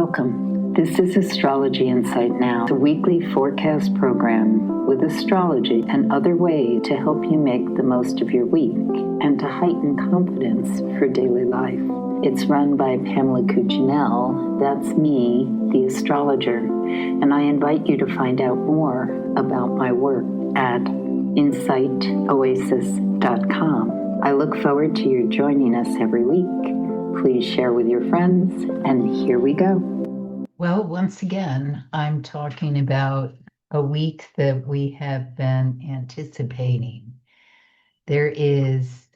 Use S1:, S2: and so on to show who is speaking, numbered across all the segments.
S1: Welcome. This is Astrology Insight Now, a weekly forecast program with astrology and other ways to help you make the most of your week and to heighten confidence for daily life. It's run by Pamela Cuccinell, that's me, the astrologer, and I invite you to find out more about my work at insightoasis.com. I look forward to your joining us every week. Please share with your friends, and here we go. Well, once again, I'm talking about a week that we have been anticipating. There is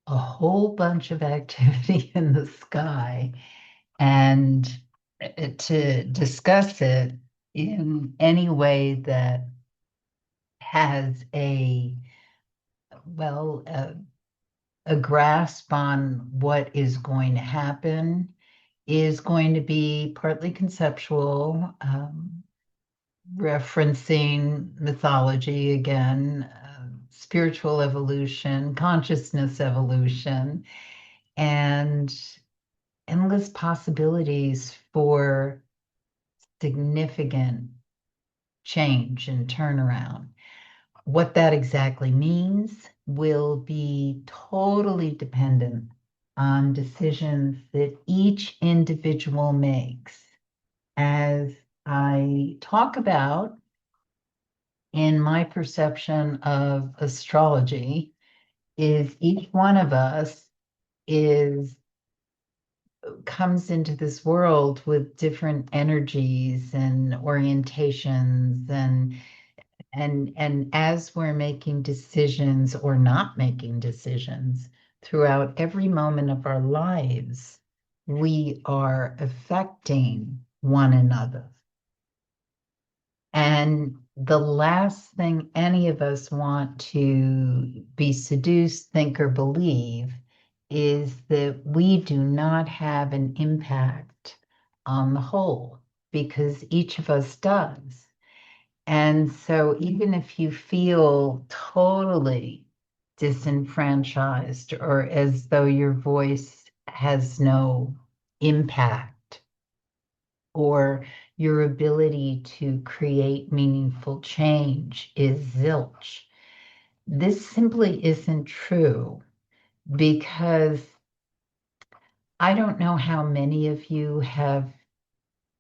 S1: a whole bunch of activity in the sky, and to discuss it in any way that has a grasp on what is going to happen is going to be partly conceptual, referencing mythology again, spiritual evolution, consciousness evolution, and endless possibilities for significant change and turnaround. What that exactly means will be totally dependent on decisions that each individual makes. As I talk about in my perception of astrology, is each one of us comes into this world with different energies and orientations, and as we're making decisions or not making decisions throughout every moment of our lives, we are affecting one another. And the last thing any of us want to be seduced, think, or believe is that we do not have an impact on the whole, because each of us does. And so even if you feel totally disenfranchised or as though your voice has no impact, or your ability to create meaningful change is zilch, this simply isn't true, because I don't know how many of you have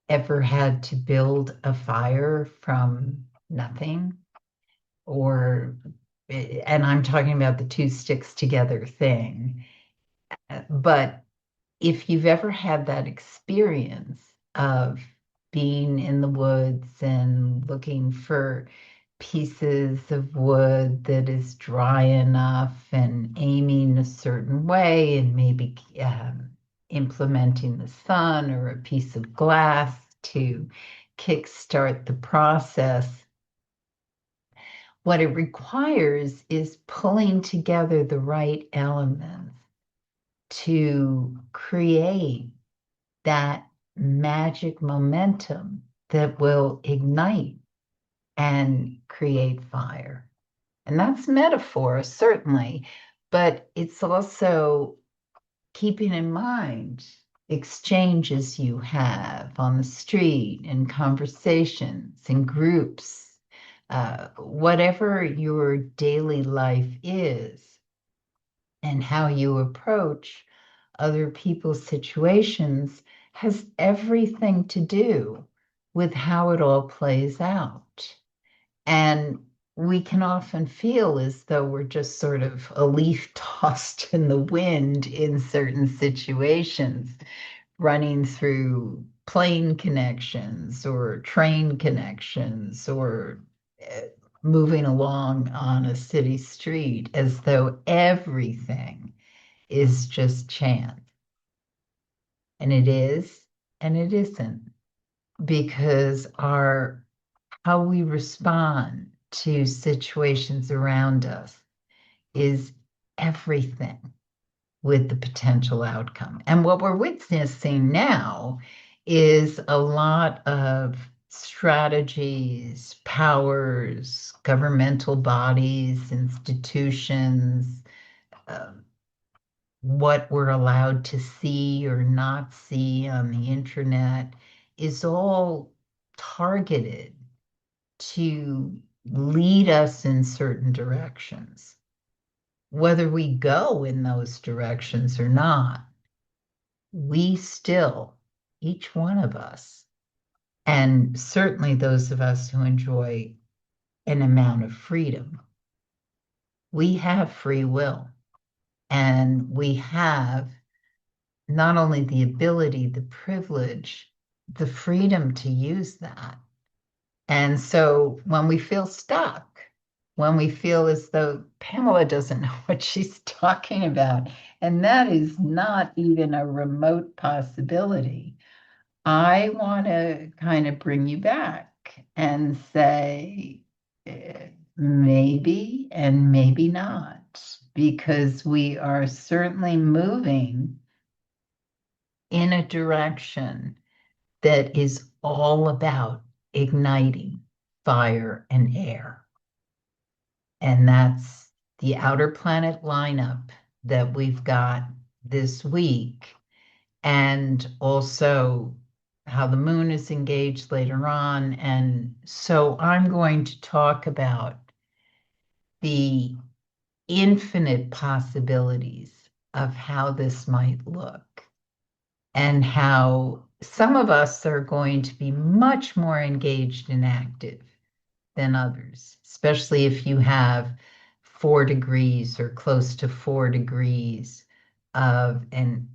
S1: ever had to build a fire from nothing, and I'm talking about the two sticks together thing. But if you've ever had that experience of being in the woods and looking for pieces of wood that is dry enough and aiming a certain way and maybe implementing the sun or a piece of glass to kickstart the process, what it requires is pulling together the right elements to create that magic momentum that will ignite and create fire. And that's metaphor, certainly, but it's also keeping in mind exchanges you have on the street, in conversations, in groups, whatever your daily life is, and how you approach other people's situations has everything to do with how it all plays out. And we can often feel as though we're just sort of a leaf tossed in the wind in certain situations, running through plane connections or train connections, or moving along on a city street, as though everything is just chance. And it is, and it isn't, because how we respond to situations around us is everything with the potential outcome. And what we're witnessing now is a lot of strategies, powers, governmental bodies, institutions, what we're allowed to see or not see on the internet, is all targeted to lead us in certain directions. Whether we go in those directions or not, we still, each one of us, and certainly those of us who enjoy an amount of freedom, we have free will. And we have not only the ability, the privilege, the freedom to use that. And so when we feel stuck, when we feel as though Pamela doesn't know what she's talking about, and that is not even a remote possibility, I want to kind of bring you back and say, maybe and maybe not, because we are certainly moving in a direction that is all about igniting fire and air. And that's the outer planet lineup that we've got this week. And also how the moon is engaged later on. And so I'm going to talk about the infinite possibilities of how this might look and how some of us are going to be much more engaged and active than others, especially if you have 4 degrees or close to 4 degrees of an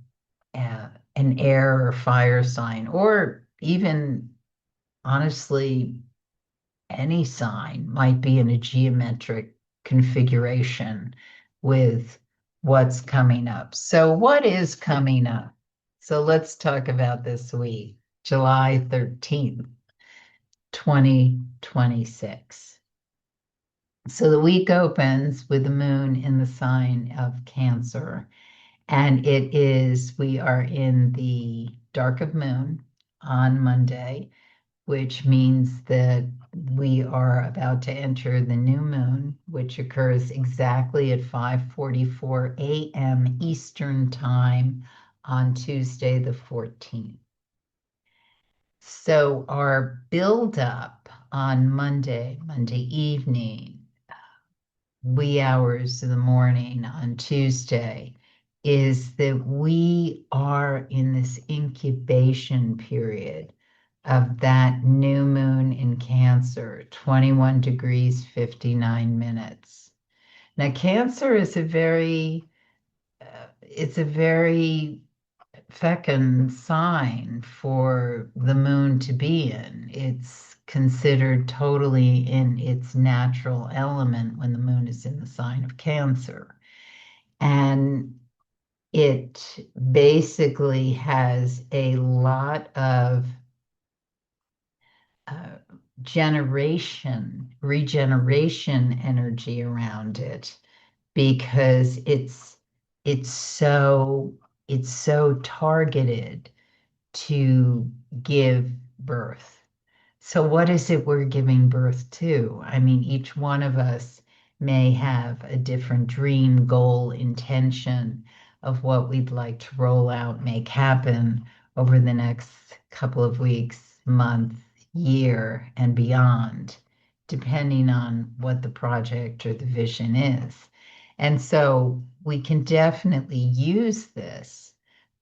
S1: air or fire sign, or even honestly, any sign might be in a geometric configuration with what's coming up. So, what is coming up? So, let's talk about this week, July 13th, 2026. So, the week opens with the moon in the sign of Cancer. And we are in the dark of moon on Monday, which means that we are about to enter the new moon, which occurs exactly at 5:44 a.m. Eastern Time on Tuesday, the 14th. So our build-up on Monday evening, wee hours of the morning on Tuesday, is that we are in this incubation period of that new moon in Cancer, 21 degrees, 59 minutes. Now, Cancer is it's a very fecund sign for the moon to be in. It's considered totally in its natural element when the moon is in the sign of Cancer. And it basically has a lot of uh, regeneration energy around it because it's so it's so targeted to give birth. So what is it we're giving birth to? I mean, each one of us may have a different dream, goal, intention of what we'd like to roll out, make happen over the next couple of weeks, month, year, and beyond, depending on what the project or the vision is. And so we can definitely use this,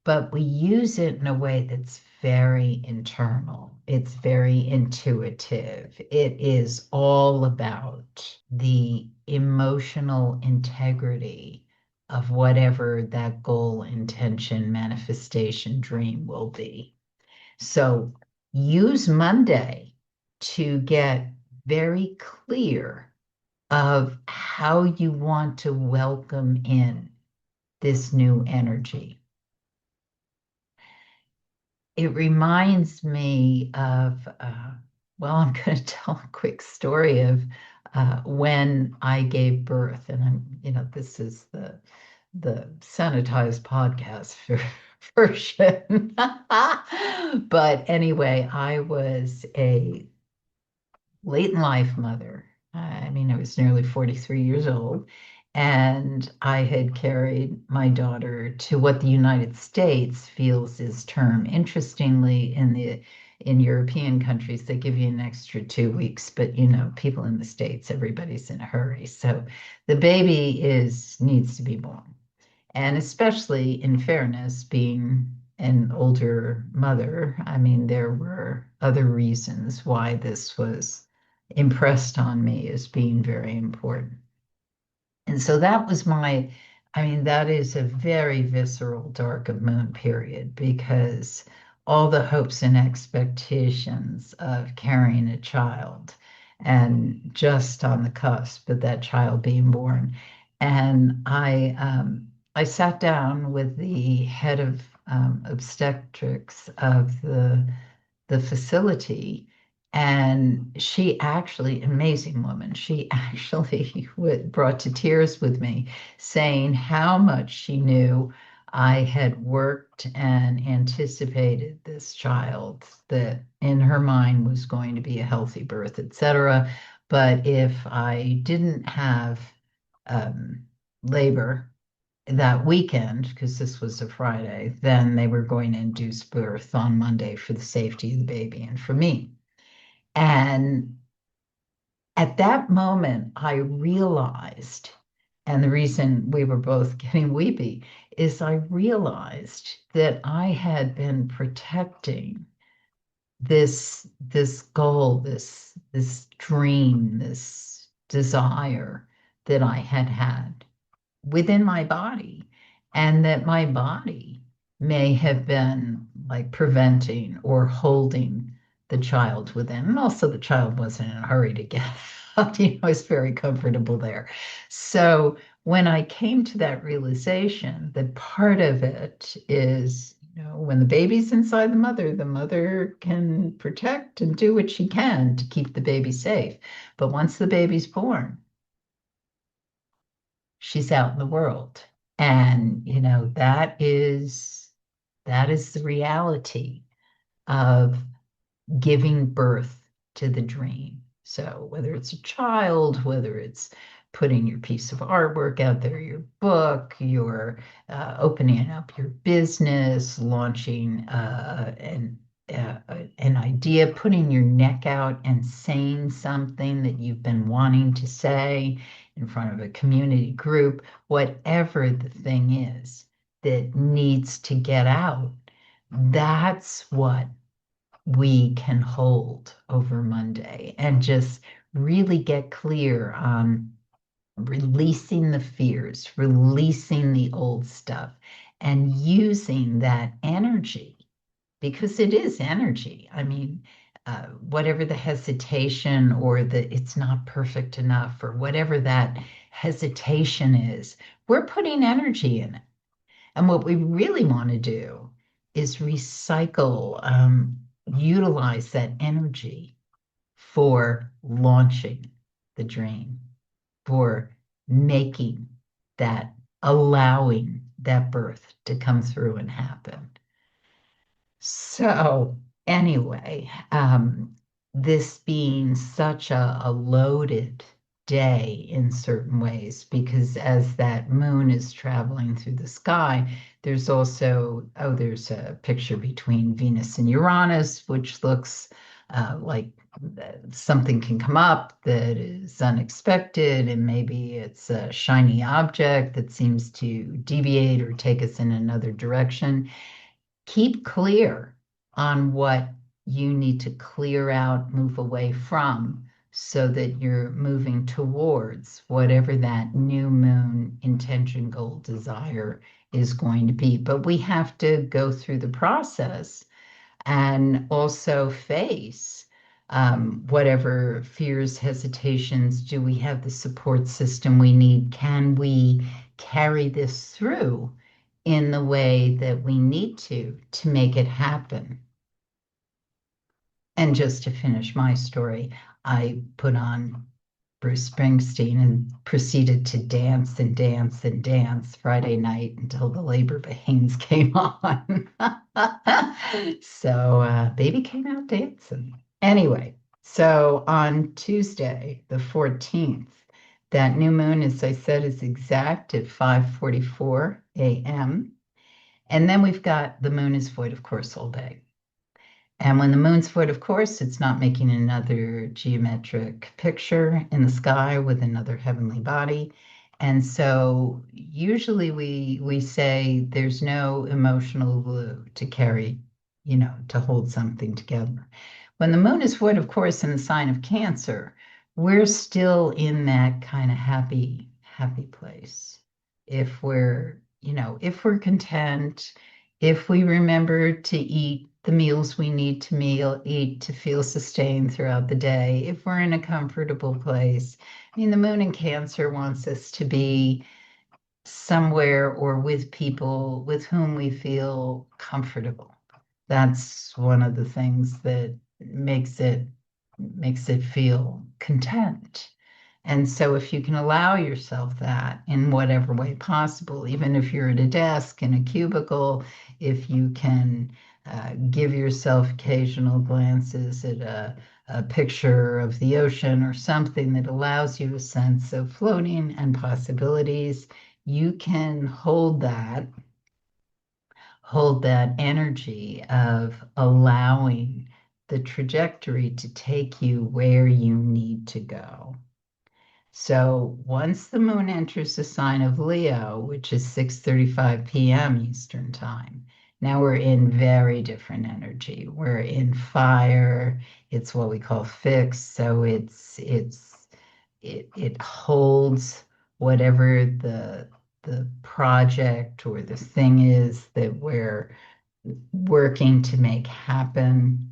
S1: but we use it in a way that's very internal. It's very intuitive. It is all about the emotional integrity of whatever that goal, intention, manifestation, dream will be. So use Monday to get very clear of how you want to welcome in this new energy. It reminds me of, well, I'm going to tell a quick story of when I gave birth, and this is the sanitized podcast version. But anyway, I was a late in life mother. I mean, I was nearly 43 years old, and I had carried my daughter to what the United States feels is term. Interestingly, in the in European countries, they give you an extra 2 weeks, but people in the States, everybody's in a hurry. So the baby is needs to be born. And especially in fairness, being an older mother, I mean, there were other reasons why this was impressed on me as being very important. And so that was I mean, that is a very visceral dark of moon period because all the hopes and expectations of carrying a child and just on the cusp of that child being born. And I sat down with the head of obstetrics of the facility. And she actually, amazing woman, she actually brought to tears with me, saying how much she knew I had worked and anticipated this child, that in her mind was going to be a healthy birth, etc. But if I didn't have um, labor, that weekend, because this was a Friday, then they were going to induce birth on Monday for the safety of the baby and for me. And at that moment, I realized, and the reason we were both getting weepy is I realized that I had been protecting this goal, this dream, this desire that I had had within my body, and that my body may have been like preventing or holding the child within. And also, the child wasn't in a hurry to get out, it's very comfortable there. So, when I came to that realization that part of it is, when the baby's inside the mother can protect and do what she can to keep the baby safe. But once the baby's born, she's out in the world. And, that is the reality of giving birth to the dream. So whether it's a child, whether it's putting your piece of artwork out there, your book, your opening up your business, launching an idea, putting your neck out and saying something that you've been wanting to say in front of a community group, whatever the thing is that needs to get out, that's what we can hold over Monday and just really get clear on releasing the fears, releasing the old stuff, and using that energy because it is energy. I mean, whatever the hesitation or the it's not perfect enough or whatever that hesitation is, we're putting energy in it. And what we really want to do is recycle, utilize that energy for launching the dream, for making that, allowing that birth to come through and happen. So, anyway, this being such a loaded day in certain ways, because as that moon is traveling through the sky, there's also, there's a picture between Venus and Uranus, which looks like something can come up that is unexpected, and maybe it's a shiny object that seems to deviate or take us in another direction. Keep clear on what you need to clear out, move away from, so that you're moving towards whatever that new moon intention, goal, desire is going to be. But we have to go through the process and also face whatever fears, hesitations. Do we have the support system we need? Can we carry this through in the way that we need to make it happen? And just to finish my story, I put on Bruce Springsteen and proceeded to dance and dance and dance Friday night until the labor pains came on. So baby came out dancing. Anyway, so on Tuesday, the 14th, that new moon, as I said, is exact at 5:44 a.m. And then we've got the moon is void, of course, all day. And when the moon's void, of course, it's not making another geometric picture in the sky with another heavenly body. And so usually we say there's no emotional glue to carry, to hold something together. When the moon is void, of course, in the sign of Cancer, we're still in that kind of happy place. If we're content, if we remember to eat the meals we need to eat to feel sustained throughout the day, if we're in a comfortable place. I mean, the moon in Cancer wants us to be somewhere or with people with whom we feel comfortable. That's one of the things that makes it feel content. And so if you can allow yourself that in whatever way possible, even if you're at a desk in a cubicle, if you can give yourself occasional glances at a picture of the ocean or something that allows you a sense of floating and possibilities, you can hold that energy of allowing the trajectory to take you where you need to go. So once the moon enters the sign of Leo, which is 6:35 p.m. Eastern time, now we're in very different energy. We're in fire. It's what we call fixed. So it holds whatever the project or the thing is that we're working to make happen.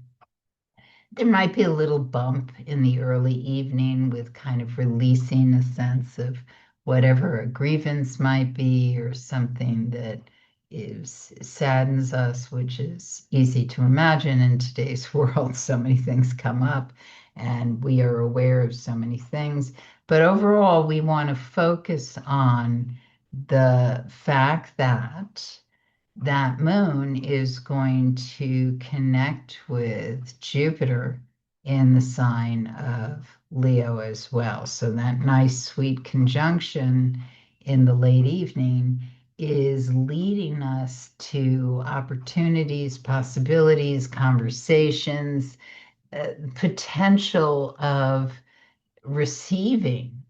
S1: There might be a little bump in the early evening with kind of releasing a sense of whatever a grievance might be or something that saddens us, which is easy to imagine in today's world. So many things come up and we are aware of so many things. But overall, we want to focus on the fact that moon is going to connect with Jupiter in the sign of Leo as well. So that nice, sweet conjunction in the late evening is leading us to opportunities, possibilities, conversations, potential of receiving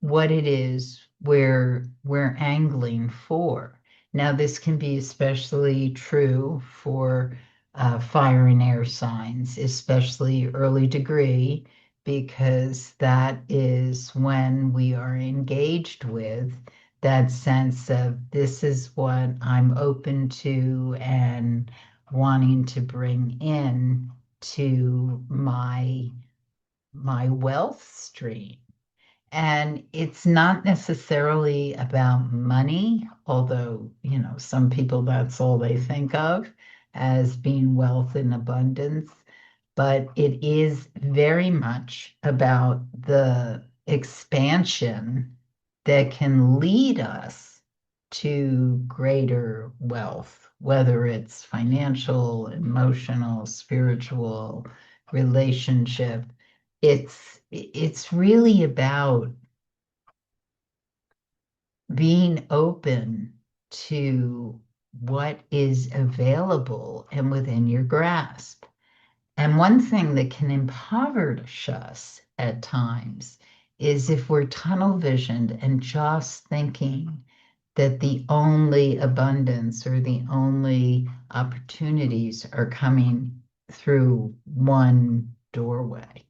S1: what it is we're angling for. Now, this can be especially true for fire and air signs, especially early degree, because that is when we are engaged with that sense of this is what I'm open to and wanting to bring in to my wealth stream. And it's not necessarily about money, although, some people that's all they think of as being wealth and abundance. But it is very much about the expansion that can lead us to greater wealth, whether it's financial, emotional, spiritual, relationship. It's really about being open to what is available and within your grasp. And one thing that can impoverish us at times is if we're tunnel visioned and just thinking that the only abundance or the only opportunities are coming through one doorway.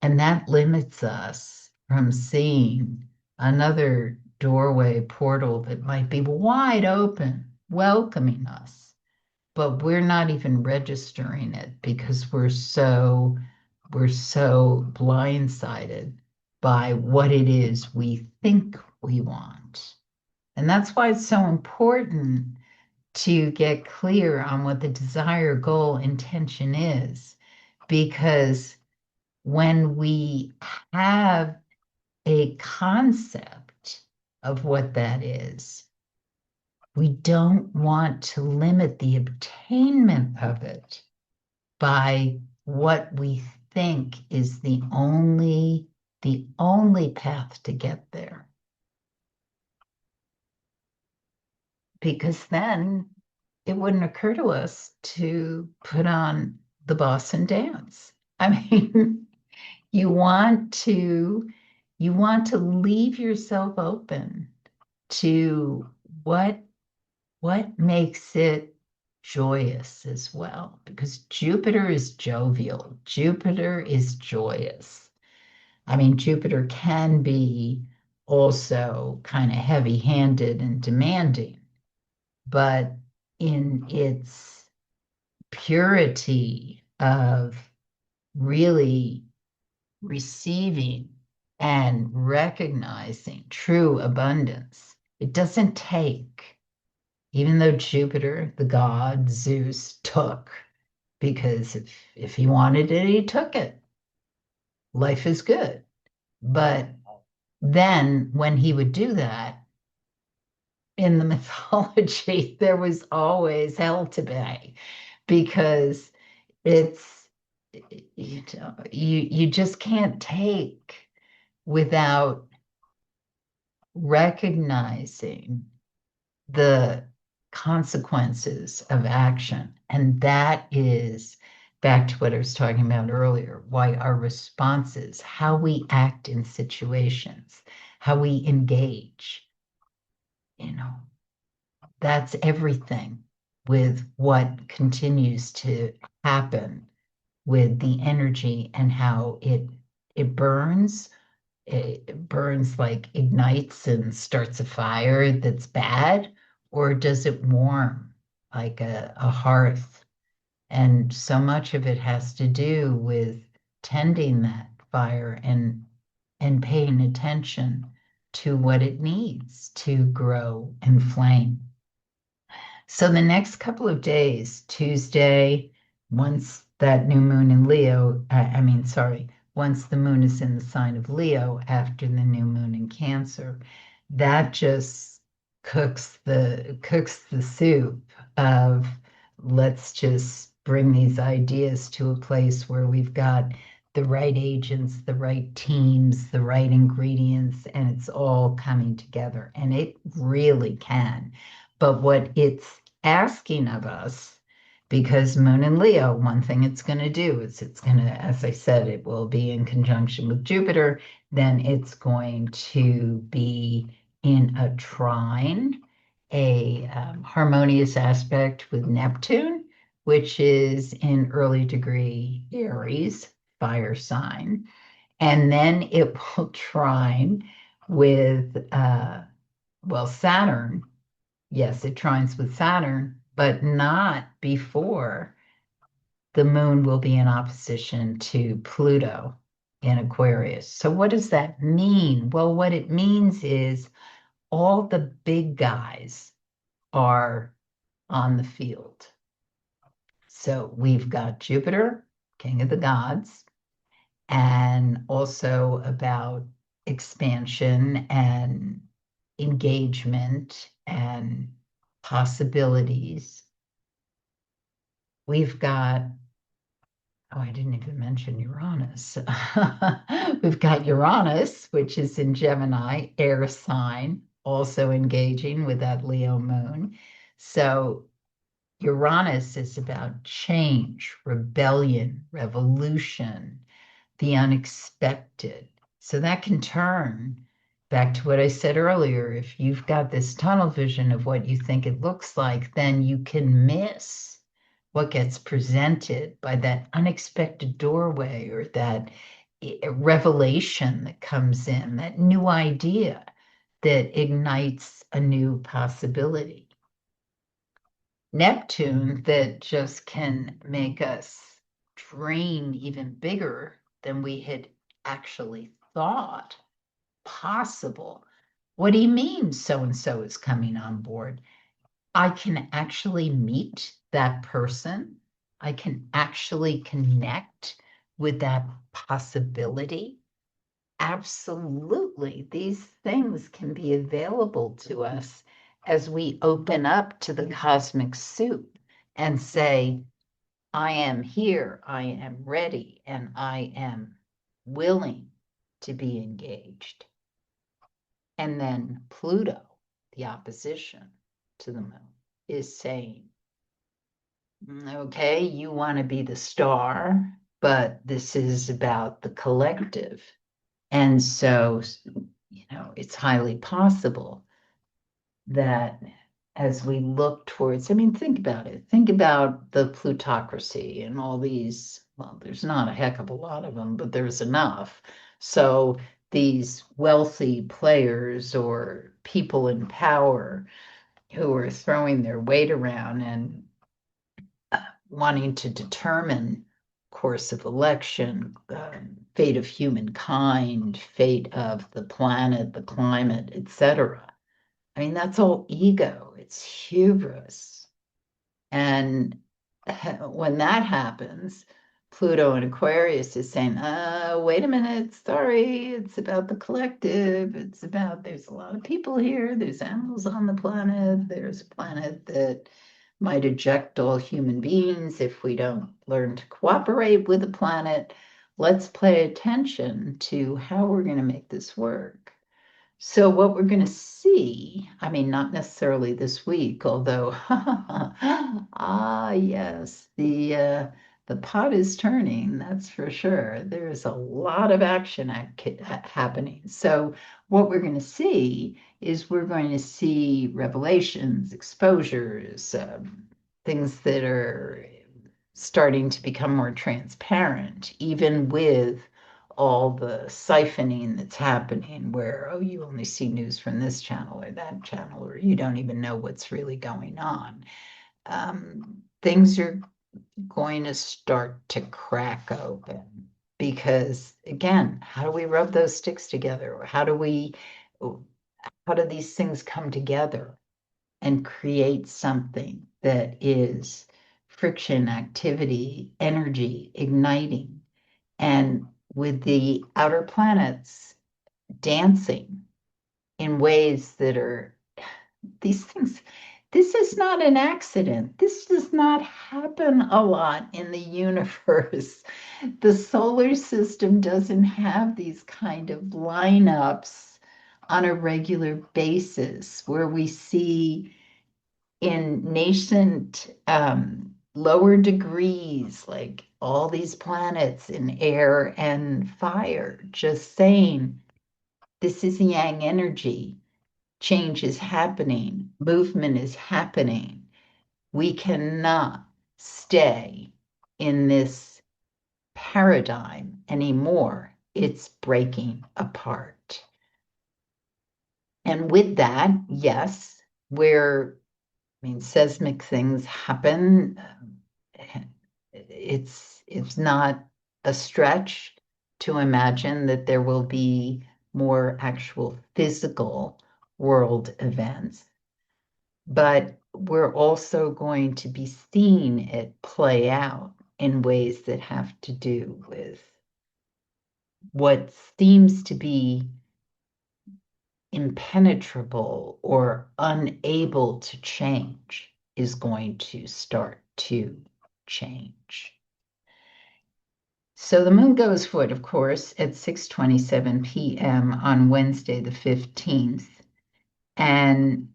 S1: And that limits us from seeing another doorway portal that might be wide open, welcoming us. But we're not even registering it because we're so blindsided by what it is we think we want. And that's why it's so important to get clear on what the desire, goal, intention is. Because when we have a concept of what that is, we don't want to limit the obtainment of it by what we think is the only path to get there. Because then it wouldn't occur to us to put on the Boston dance. I mean, you want to leave yourself open to what makes it joyous as well, because Jupiter is jovial. Jupiter is joyous. I mean, Jupiter can be also kind of heavy-handed and demanding, but in its purity of really receiving and recognizing true abundance, it doesn't take, even though Jupiter, the god Zeus, took, because if he wanted it, he took it. Life is good. But then when he would do that, in the mythology, there was always hell to pay, because it's, you just can't take without recognizing the consequences of action. And that is back to what I was talking about earlier, why our responses, how we act in situations, how we engage, you know, that's everything with what continues to happen with the energy and how it burns. It burns, like ignites and starts a fire that's bad, or does it warm like a hearth? And so much of it has to do with tending that fire and paying attention to what it needs to grow and flame. So the next couple of days, Tuesday, once that new moon in Leo, sorry, once the moon is in the sign of Leo after the new moon in Cancer, that just cooks the soup of, let's just bring these ideas to a place where we've got the right agents, the right teams, the right ingredients, and it's all coming together. And it really can. But what it's asking of us, because Moon and Leo, one thing it's going to do is it's going to, as I said, it will be in conjunction with Jupiter. Then it's going to be in a trine, a harmonious aspect with Neptune, which is in early degree Aries, fire sign. And then it will trine with, Saturn. Yes, it trines with Saturn, but not before the moon will be in opposition to Pluto in Aquarius. So, what does that mean? Well, what it means is all the big guys are on the field. So, we've got Jupiter, king of the gods, and also about expansion and engagement and possibilities. We've got, oh, I didn't even mention Uranus. We've got Uranus, which is in Gemini, air sign, also engaging with that Leo moon. So Uranus is about change, rebellion, revolution, the unexpected. So that can turn back to what I said earlier. If you've got this tunnel vision of what you think it looks like, then you can miss what gets presented by that unexpected doorway or that revelation that comes in, that new idea that ignites a new possibility. Neptune that just can make us dream even bigger than we had actually thought possible. What do you mean so and so is coming on board? I can actually meet that person. I can actually connect with that possibility. Absolutely. These things can be available to us as we open up to the cosmic soup and say, I am here, I am ready, and I am willing to be engaged. And then Pluto, the opposition to the moon, is saying, Okay, you want to be the star, but this is about the collective. And so, it's highly possible that as we look towards, I mean, think about it. Think about the plutocracy and all these, well, there's not a heck of a lot of them, but there's enough. So these wealthy players or people in power who are throwing their weight around and wanting to determine course of election, fate of humankind, fate of the planet, the climate, etc. I mean, that's all ego. It's hubris. And when that happens, Pluto in Aquarius is saying, wait a minute, sorry, it's about the collective. It's about there's a lot of people here, there's animals on the planet, there's a planet that might eject all human beings if we don't learn to cooperate with the planet. Let's pay attention to how we're going to make this work. So what we're going to see, I mean, not necessarily this week, although, yes, the pot is turning, that's for sure. There's a lot of action happening. So what we're going to see is we're going to see revelations, exposures, things that are starting to become more transparent, even with all the siphoning that's happening where, oh, you only see news from this channel or that channel, or you don't even know what's really going on. Things are going to start to crack open because, again, how do we rub those sticks together? Or how do these things come together and create something that is friction, activity, energy, igniting? And with the outer planets dancing in ways that are these things, this is not an accident. This does not happen a lot in the universe. The solar system doesn't have these kind of lineups on a regular basis where we see in nascent lower degrees, like all these planets in air and fire, just saying this is yang energy. Change is happening, movement is happening. We cannot stay in this paradigm anymore. It's breaking apart. And with that, yes, I mean, seismic things happen. It's not a stretch to imagine that there will be more actual physical world events, but we're also going to be seeing it play out in ways that have to do with what seems to be impenetrable or unable to change is going to start to change. So the moon goes forward, of course, at 6:27 p.m. on Wednesday, the 15th. And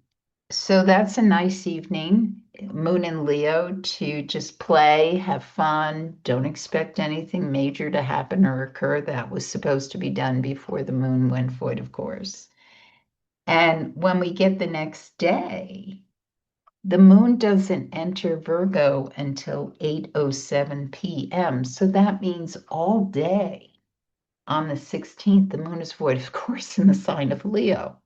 S1: so that's a nice evening, moon in Leo, to just play, have fun. Don't expect anything major to happen or occur. That was supposed to be done before the moon went void, of course. And when we get the next day, the moon doesn't enter Virgo until 8:07 p.m. So that means all day on the 16th, the moon is void, of course, in the sign of Leo.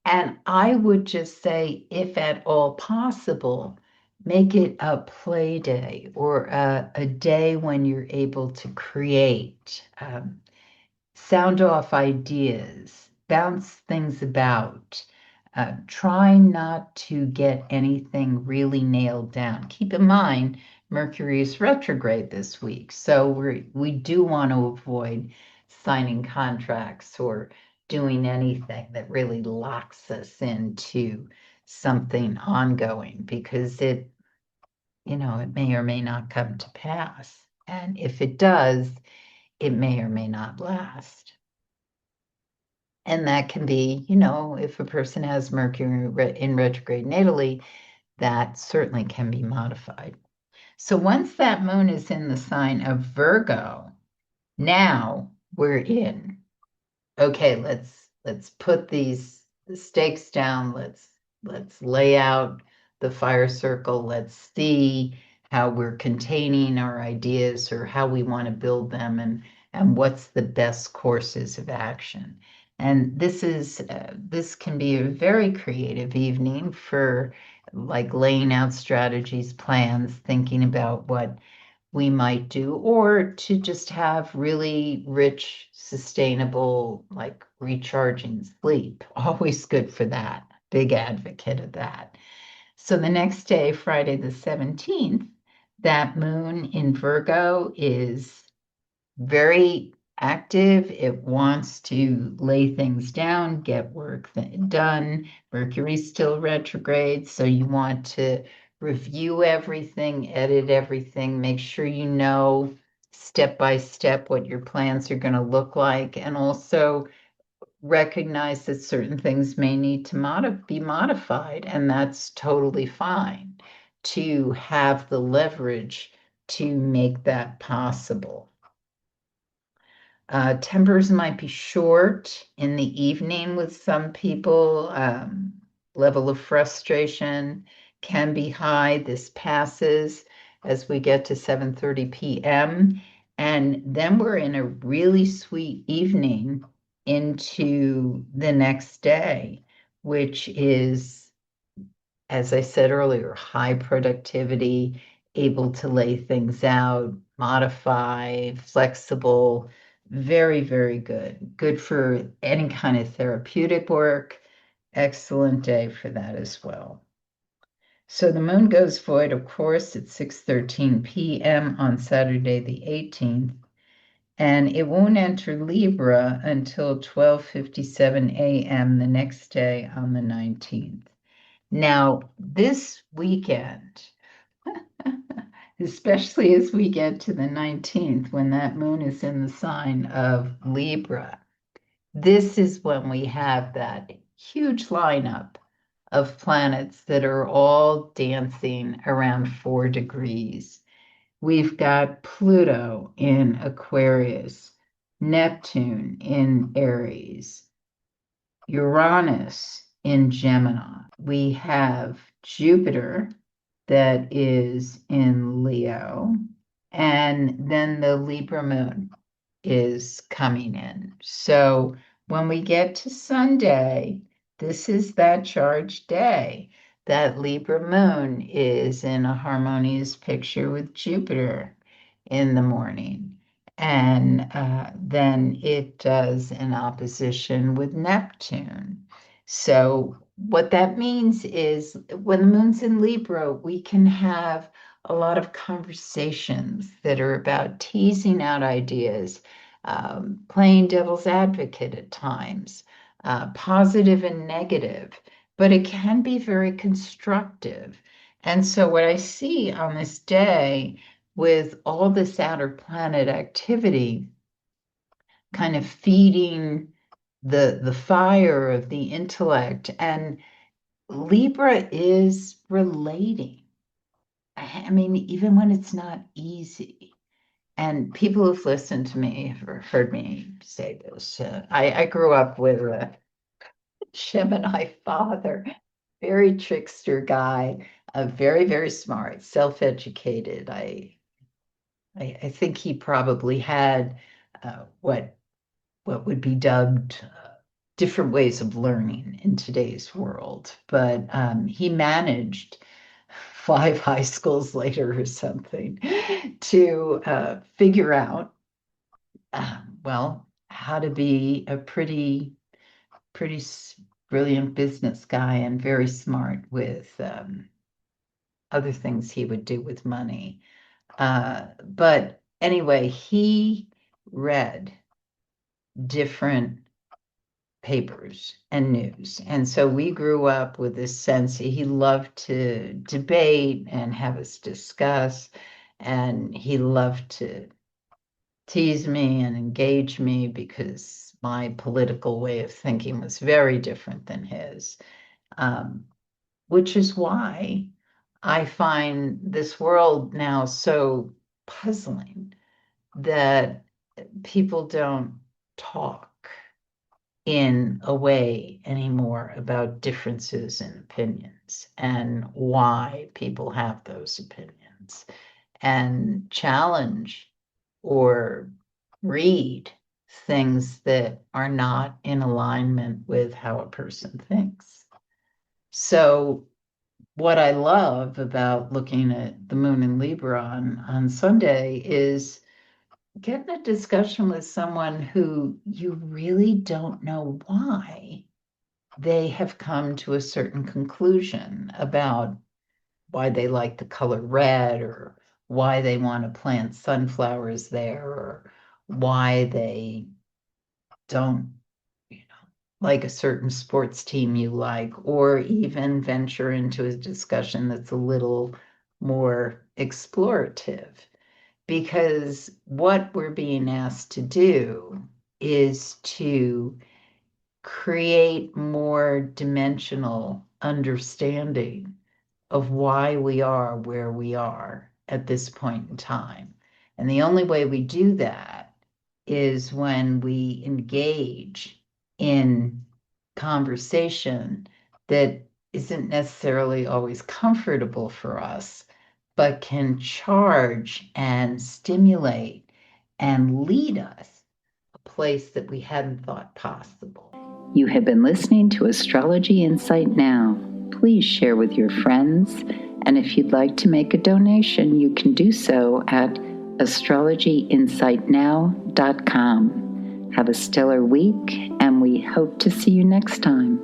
S1: And I would just say, if at all possible, make it a play day or a day when you're able to create. Sound off ideas, bounce things about. Try not to get anything really nailed down. Keep in mind, Mercury is retrograde this week, so we do want to avoid signing contracts or doing anything that really locks us into something ongoing because it may or may not come to pass. And if it does, it may or may not last. And that can be, if a person has Mercury in retrograde natally, that certainly can be modified. So once that moon is in the sign of Virgo, now we're in. Okay, let's put these the stakes down. Let's lay out the fire circle. Let's see how we're containing our ideas or how we want to build them and what's the best courses of action. And this can be a very creative evening for like laying out strategies, plans, thinking about what we might do, or to just have really rich, sustainable, like recharging sleep. Always good for that. Big advocate of that. So the next day, Friday the 17th, that moon in Virgo is very active. It wants to lay things down, get work done. Mercury's still retrograde, so you want to review everything, edit everything, make sure you know step by step what your plans are going to look like, and also recognize that certain things may need to be modified, and that's totally fine to have the leverage to make that possible. Tempers might be short in the evening with some people. Level of frustration can be high. This passes as we get to 7:30 p.m. And then we're in a really sweet evening into the next day, which is, as I said earlier, high productivity, able to lay things out, modify, flexible, very, very good. Good for any kind of therapeutic work. Excellent day for that as well. So the moon goes void, of course, at 6:13 p.m. on Saturday the 18th, and it won't enter Libra until 12:57 a.m. the next day on the 19th. Now, this weekend, especially as we get to the 19th, when that moon is in the sign of Libra, this is when we have that huge lineup of planets that are all dancing around 4 degrees. We've got Pluto in Aquarius, Neptune in Aries, Uranus in Gemini. We have Jupiter that is in Leo, and then the Libra moon is coming in. So when we get to Sunday, this is that charged day. That Libra moon is in a harmonious picture with Jupiter in the morning. And then it does an opposition with Neptune. So, what that means is when the moon's in Libra, we can have a lot of conversations that are about teasing out ideas, playing devil's advocate at times, positive and negative, but it can be very constructive. And so, what I see on this day with all this outer planet activity kind of feeding the fire of the intellect, and Libra is relating. I mean, even when it's not easy. And people who've listened to me have heard me say this. I grew up with a Gemini father, very trickster guy, very, very smart, self-educated. I think he probably had what would be dubbed different ways of learning in today's world, but he managed 5 high schools later or something to figure out well how to be a pretty brilliant business guy and very smart with other things he would do with money. But anyway, he read different papers and news. And so we grew up with this sense he loved to debate and have us discuss, and he loved to tease me and engage me because my political way of thinking was very different than his, which is why I find this world now so puzzling that people don't talk in a way anymore about differences in opinions and why people have those opinions and challenge or read things that are not in alignment with how a person thinks. So, what I love about looking at the moon in Libra on Sunday is getting a discussion with someone who you really don't know why they have come to a certain conclusion about why they like the color red or why they want to plant sunflowers there or why they don't, you know, like a certain sports team you like, or even venture into a discussion that's a little more explorative. Because what we're being asked to do is to create more dimensional understanding of why we are where we are at this point in time. And the only way we do that is when we engage in conversation that isn't necessarily always comfortable for us, but can charge and stimulate and lead us a place that we hadn't thought possible.
S2: You have been listening to Astrology Insight Now. Please share with your friends, and if you'd like to make a donation, you can do so at astrologyinsightnow.com. Have a stellar week, and we hope to see you next time.